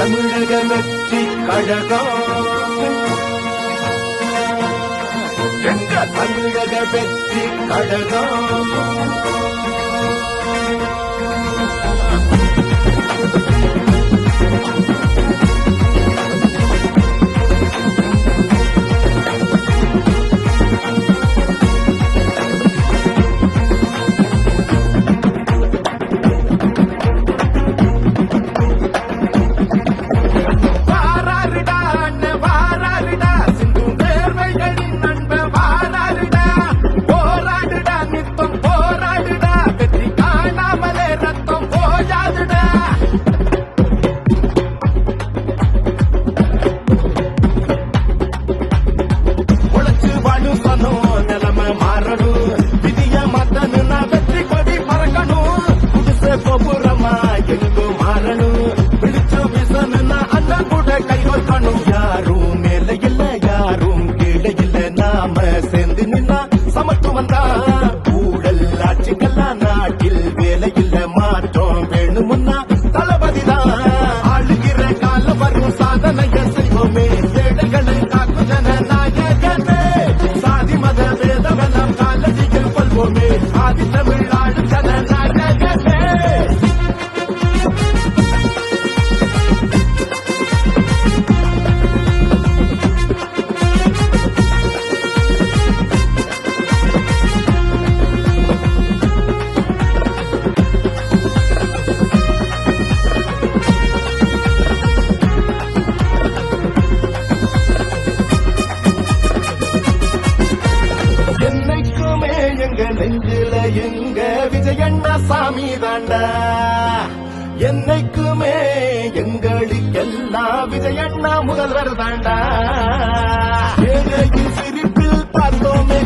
தமிழக வெற்றி கழகம் எங்க தமிழக வெற்றி கழகம் யாரும் மேல இல்ல யாரும் கீழே இல்ல நாம சேர்ந்து நின்னா சமத்துவம் தான் ஊழல் ஆட்சிக்கெல்லாம் நாட்டில் வேலை இல்ல மாற்றம் வேணுமுன்னா தளபதி தான் ஆளுகிற காலம் வரும் சாதனைய செய்வோமே ஏழைகளை காக்கும் ஜனநாயகமே சாதி மத வேதமெல்லாம் காலடியில் கொள்வோமே ஆதி தமிழ் ஆடு ஜனநாயகமே என்னைக்குமே எங்க நெஞ்சில எங்க விஜயண்ணா சாமி தாண்டா என்னைக்குமே எங்களுக்கெல்லாம் விஜயண்ணா முதல்வர் தாண்டா ஏழையின் சிரிப்பில் பார்த்தோமே